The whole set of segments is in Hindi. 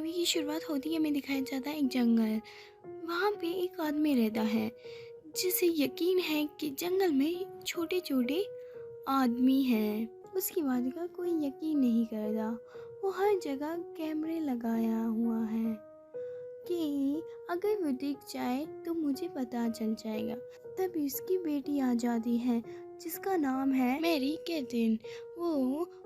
मूवी की शुरुआत होती है, हमें दिखाया जाता है एक जंगल। वहाँ पे एक आदमी रहता है जिसे यकीन है कि जंगल में छोटे छोटे आदमी हैं। उसकी बात का कोई यकीन नहीं करता। वो हर जगह कैमरे लगाया हुआ है कि अगर वो दिख जाए तो मुझे पता चल जाएगा। तभी उसकी बेटी आ जाती है जिसका नाम है मैरी कैथिन। वो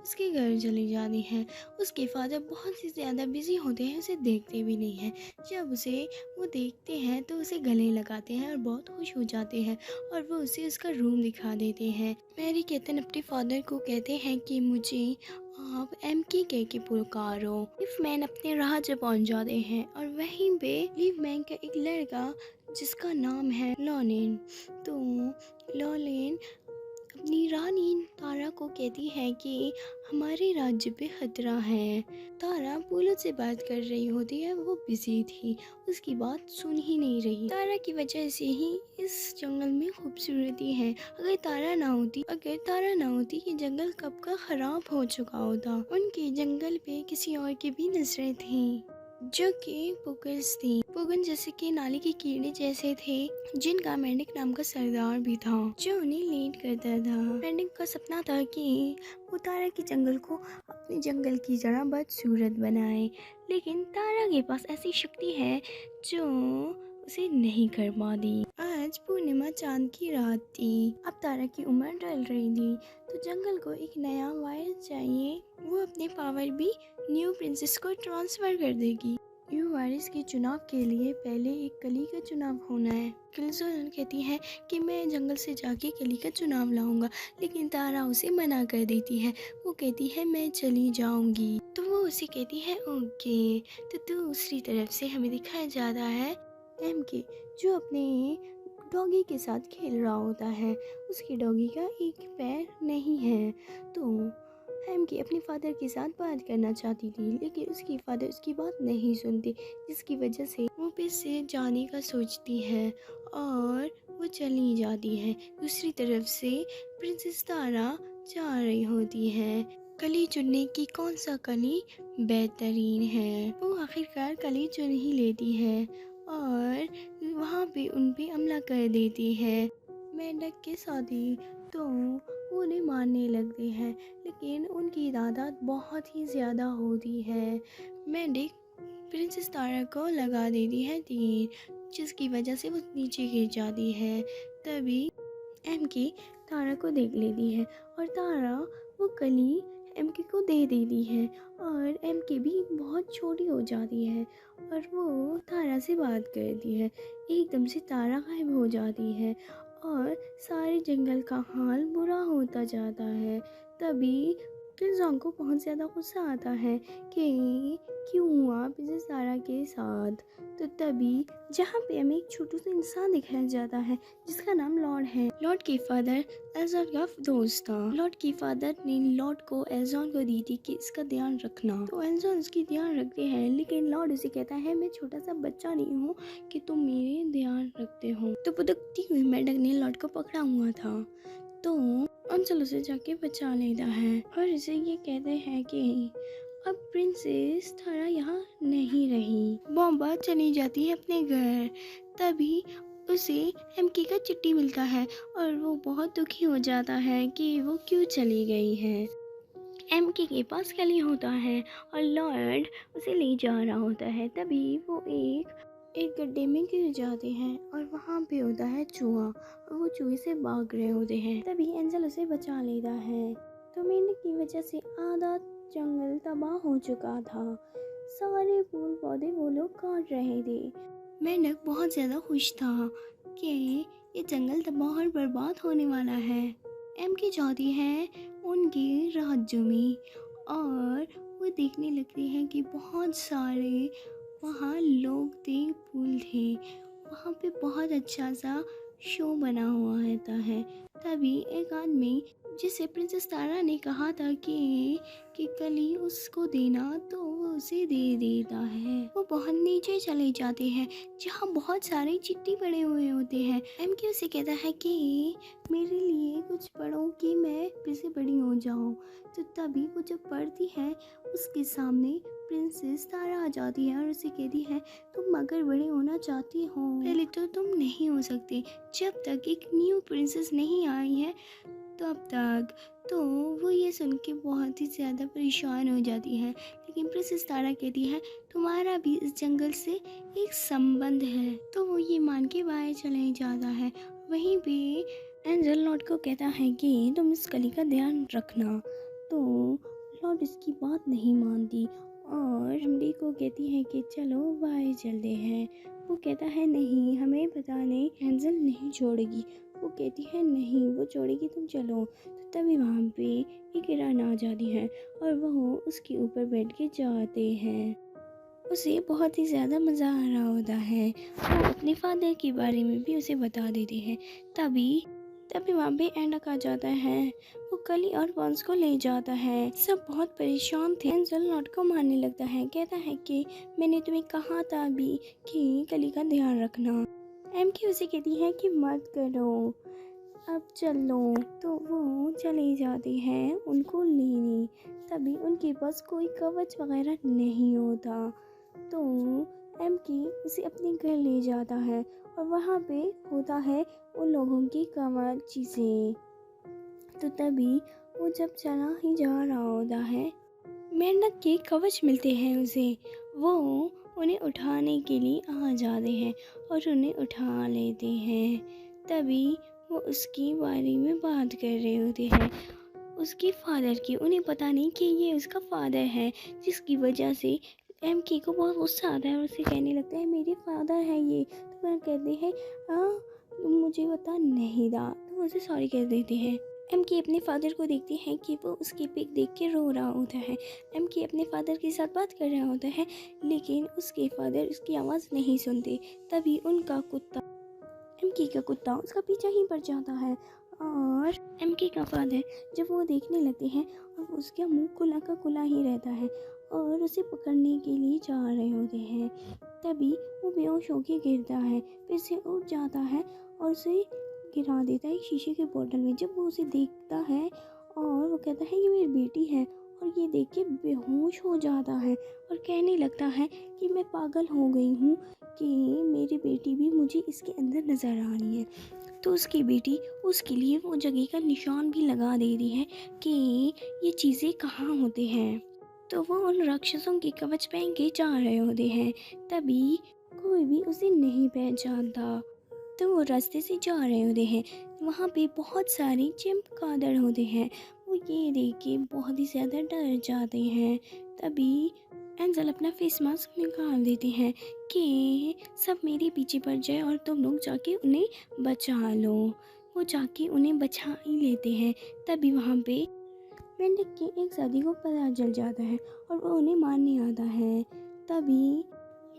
उसके घर चली जाती है। उसके फादर बहुत ही ज़्यादा बिजी होते हैं, उसे देखते भी नहीं हैं। जब उसे वो देखते हैं तो उसे गले लगाते हैं और बहुत खुश हो जाते हैं और वो उसे उसका रूम दिखा देते हैं। मैरी कैथिन अपने फादर को कहते हैं कि मुझे आप एम के पुकारो। लिव मैन अपने राह से पहुंच जाते हैं और वहीं पे लिव मैन का एक लड़का जिसका नाम है लॉलेन। तो लॉलेन अपनी रानी तारा को कहती है कि हमारे राज्य पे खतरा है। तारा पुलत से बात कर रही होती है, वो बिजी थी, उसकी बात सुन ही नहीं रही। तारा की वजह से ही इस जंगल में खूबसूरती है। अगर तारा ना होती ये जंगल कब का खराब हो चुका होता। उनके जंगल पे किसी और की भी नजरें थी जो कि पुगल्स थी। पुगन जैसे कि नाली के कीड़े जैसे थे जिनका मेंढक नाम का सरदार भी था जो उन्हें लीड करता था। मेंढक का सपना था कि वो तारा के जंगल को अपने जंगल की जगह बदसूरत बनाए, लेकिन तारा के पास ऐसी शक्ति है जो उसे नहीं कर पाती। आज पूर्णिमा चांद की रात थी। अब तारा की उम्र ढल रही थी तो जंगल को एक नया वायरस चाहिए। वो अपने पावर भी न्यू प्रिंसेस को ट्रांसफर कर देगी। न्यू वारिस के चुनाव के लिए पहले एक कली का चुनाव होना है। किलजोन कहती है कि मैं जंगल से जाके कली का चुनाव लाऊंगा, लेकिन तारा उसे मना कर देती है। वो कहती है मैं चली जाऊंगी। तो वो उसे कहती है ओके। तो दूसरी तरफ से हमें दिखाया जाता है एम के जो अपने डॉगी के साथ खेल रहा होता है। उसकी डॉगी का एक पैर नहीं है। तो एम के अपने फादर के साथ बात करना चाहती थी, लेकिन उसकी फादर उसकी बात नहीं सुनते, जिसकी वजह से वो फिर से जाने का सोचती है और वो चली जाती है। दूसरी तरफ से प्रिंसेस तारा जा रही होती है कली चुनने की कौन सा कली बेहतरीन है। वो आखिरकार कली चुन ही लेती है और वहाँ पे उन पे हमला कर देती है मेंढक के साथी। तो वो उन्हें मारने लगते हैं, लेकिन उनकी तादाद बहुत ही ज़्यादा होती है। मेंढक प्रिंसेस तारा को लगा देती है तीर, जिसकी वजह से वो नीचे गिर जाती है। तभी एम की तारा को देख लेती है और तारा वो कली एम के को दे देती है और एम के भी बहुत छोटी हो जाती है और वो तारा से बात करती है। एकदम से तारा गायब हो जाती है और सारे जंगल का हाल बुरा होता जाता है। तभी किलजोंग को बहुत ज़्यादा गुस्सा आता है कि क्यों हुआ प्रिंसेस तारा के साथ। तो तभी जहाँ पे हमें एक छोटू सा इंसान दिखाया जाता है जिसका नाम लॉर्ड है। लॉर्ड के फादर एजॉन का दोस्त था। लॉर्ड के फादर ने लॉर्ड को एजॉन को दी थी कि इसका ध्यान रखना। तो एजॉन उसकी ध्यान रखते हैं, लेकिन लॉर्ड उसे कहता है मैं छोटा सा बच्चा नहीं हूँ कि तुम मेरे ध्यान रखते हो। तो पुदकती हुई मेंढक ने लॉर्ड को पकड़ा हुआ था, तो अंचल उसे जाके बचा लेता है और इसे ये कहते हैं कि अब प्रिंसेस तारा यहाँ नहीं रही। बॉम्बा चली जाती है अपने घर। तभी उसे एमके का चिट्ठी मिलता है और वो बहुत दुखी हो जाता है कि वो क्यों चली गई है। एमके के पास कली होता है और लॉर्ड उसे ले जा रहा होता है। तभी वो एक गड्ढे में गिर जाते हैं और वहाँ पे होता है चूहा और वो चूहे से भाग रहे होते हैं। तभी एंजल उसे बचा लेता है। तो मेंढक की वजह से आधा जंगल तबाह हो चुका था। सारे फूल पौधे वो लोग काट रहे थे। मेंढक बहुत ज़्यादा खुश था कि ये जंगल तबाह और बर्बाद होने वाला है। एम की चाहती है उनकी राहत जमी और वो देखने लगती है कि बहुत सारे वहाँ लोग थे, फूल थे। वहाँ पे बहुत अच्छा सा शो बना हुआ रहता है। तभी एक आदमी जिसे प्रिंसेस तारा ने कहा था कि कली उसको देना, तो वो उसे दे देता है। वो बहुत नीचे चले जाते हैं जहाँ बहुत सारे चिट्ठी पड़े हुए होते हैं। MK उसे कहता है कि मेरे लिए कुछ पढ़ो कि मैं फिर से बड़ी हो जाऊँ। तो तभी वो जब पढ़ती है, उसके सामने प्रिंसेस तारा आ जाती है और उसे कहती है तुम अगर बड़े होना चाहती हो, पहले तो तुम नहीं हो सकते जब तक एक न्यू प्रिंसेस नहीं आई है तब तक। तो वो ये सुन के बहुत ही ज़्यादा परेशान हो जाती है, लेकिन प्रिंसेस तारा कहती है तुम्हारा भी इस जंगल से एक संबंध है। तो वो ये मान के बाहर चले जाता है। वहीं पे एंजल लॉर्ड को कहता है कि तुम इस कली का ध्यान रखना। तो लॉर्ड इसकी बात नहीं मानती और एमडी को कहती है कि चलो बाहर चलते हैं। वो कहता है नहीं, हमें पता नहीं, एंजल नहीं छोड़ेगी। वो कहती है नहीं, वो छोड़ेगी, तुम चलो। तो तभी वहाँ पे एक हिरन आ जाती है और वो उसके ऊपर बैठ के जाते हैं। उसे बहुत ही ज़्यादा मज़ा आ रहा होता है। वो अपने फादर के बारे में भी उसे बता देते हैं। तभी तभी वहाँ पे एंडक आ जाता है। वो कली और बॉन्स को ले जाता है। सब बहुत परेशान थे। एंजल लॉर्ड को मारने लगता है, कहता है कि मैंने तुम्हें कहा था अभी कि कली का ध्यान रखना। MK उसे कहती है कि मत करो, अब चलो। तो वो चले जाते हैं उनको लेने। तभी उनके पास कोई कवच वगैरह नहीं होता। तो MK उसे अपने घर ले जाता है और वहाँ पे होता है उन लोगों की कवच चीज़ें। तो तभी वो जब चला ही जा रहा होता है, मेंढक के कवच मिलते हैं उसे। वो उन्हें उठाने के लिए आ जाते हैं और उन्हें उठा लेते हैं। तभी वो उसके बारे में बात कर रहे होते हैं, उसके फादर की। उन्हें पता नहीं कि ये उसका फादर है, जिसकी वजह से MK को बहुत गुस्सा आता है और उसे कहने लगता है मेरे फादर है ये। तो वह कहते हैं मुझे पता नहीं था। तो उसे सॉरी कह देते हैं। MK अपने फादर को देखती है कि वो उसकी पिक देख के रो रहा होता है। MK अपने फादर के साथ बात कर रहा होता है, लेकिन उसके फादर उसकी आवाज़ नहीं सुनते। तभी उनका कुत्ता, MK का कुत्ता, उसका पीछा ही पड़ जाता है और MK का फादर जब वो देखने लगते हैं और उसका मुंह खुला का खुला ही रहता है और उसे पकड़ने के लिए जा रहे होते हैं। तभी वो बेहोश होके गिरता है, फिर से उठ जाता है और उसे गिरा देता है शीशे के बोतल में। जब वो उसे देखता है और वो कहता है ये मेरी बेटी है, और ये देख के बेहोश हो जाता है और कहने लगता है कि मैं पागल हो गई हूँ कि मेरी बेटी भी मुझे इसके अंदर नज़र आ रही है। तो उसकी बेटी उसके लिए वो जगह का निशान भी लगा दे रही है कि ये चीज़ें कहाँ होते हैं। तो वो उन राक्षसों के कवच पहन के जा रहे होते हैं। तभी कोई भी उसे नहीं पहचानता। तो वो रास्ते से जा रहे होते हैं, वहाँ पे बहुत सारे चमगादड़ होते हैं। वो ये देख के बहुत ही ज़्यादा डर जाते हैं। तभी एंजल अपना फेस मास्क निकाल देते हैं कि सब मेरे पीछे पड़ जाए और तुम लोग जाके उन्हें बचा लो। वो जाके उन्हें बचा ही लेते हैं। तभी वहाँ पे मेंढक की एक साथी को पता चल जाता है और वो उन्हें मारने आता है। तभी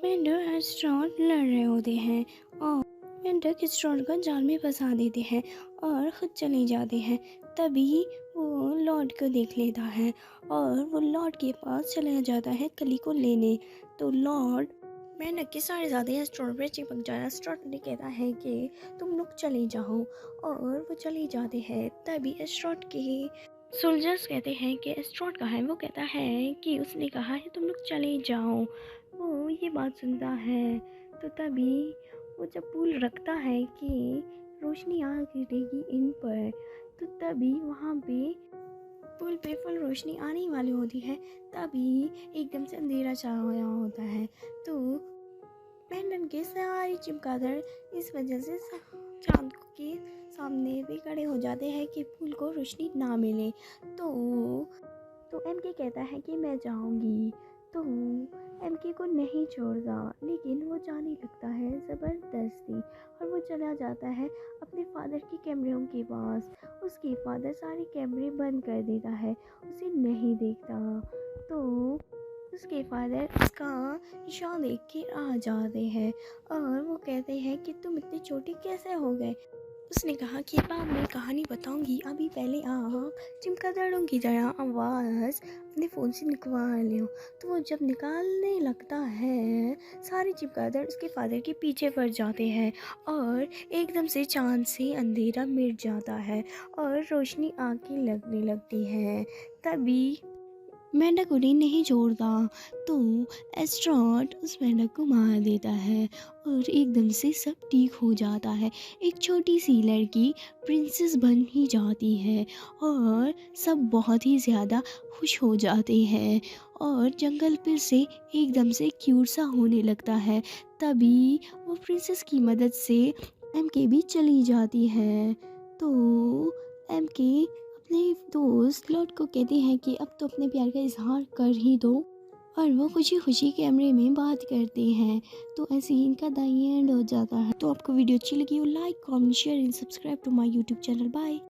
मेंढक एस्ट्रॉट लड़ रहे होते हैं और मेंढक एस्ट्रॉट को जाल में फंसा देते हैं और खुद चले जाते हैं। तभी वो लॉर्ड को देख लेता है और वो लॉर्ड के पास चला जाता है कली को लेने। तो लॉर्ड मेंढक के सारे ज़्यादा एस्ट्रॉट पर चिपक जाए। एस्ट्रॉट ने कहता है कि तुम लोग चले जाओ, और वो चले जाते हैं। तभी एस्ट्रॉट के सोल्जर्स कहते हैं कि एस्ट्रॉट कहाँ है। वो कहता है कि उसने कहा है तुम लोग चले जाओ। वो ये बात सुनता है। तो तभी वो जब पुल रखता है कि रोशनी आ गिरेगी इन पर, तो तभी वहाँ पे पुल पे फुल रोशनी आने वाली होती है। तभी एकदम से अंधेरा छा गया होता है। तो मेंढक के सारे चमगादड़ इस वजह से चांद के सामने भी खड़े हो जाते हैं कि पुल को रोशनी ना मिले। तो MK कहता है कि मैं जाऊंगी। तो MK को नहीं छोड़ता, लेकिन वो जाने लगता है ज़बरदस्ती, और वो चला जाता है अपने फादर के कैमरों के पास। उसके फादर सारे कैमरे बंद कर देता है, उसे नहीं देखता। तो उसके फादर उसका निशान देख के आ जाते हैं और वो कहते हैं कि तुम इतने छोटे कैसे हो गए। उसने कहा कि बाद में कहानी बताऊंगी, अभी पहले आप चमगादड़ों की तरह आवाज़ अपने फ़ोन से निकलवा लो। तो वो जब निकालने लगता है, सारे चमगादड़ उसके फादर के पीछे पड़ जाते हैं और एकदम से चांद से अंधेरा मिट जाता है और रोशनी आके लगने लगती है। तभी मेंढक उन्हें नहीं छोड़ता, तो एस्ट्रोनॉट उस मेंढक को मार देता है और एकदम से सब ठीक हो जाता है। एक छोटी सी लड़की प्रिंसेस बन ही जाती है और सब बहुत ही ज़्यादा खुश हो जाते हैं और जंगल फिर से एकदम से क्यूट सा होने लगता है। तभी वो प्रिंसेस की मदद से एमके भी चली जाती है। तो एमके अपने दोस्त लॉर्ड को कहते हैं कि अब तो अपने प्यार का इजहार कर ही दो, और वो खुशी खुशी कैमरे में बात करते हैं। तो ऐसे ही इनका द एंड हो जाता है। तो आपको वीडियो अच्छी लगी हो, like comment share and subscribe to my YouTube channel. Bye.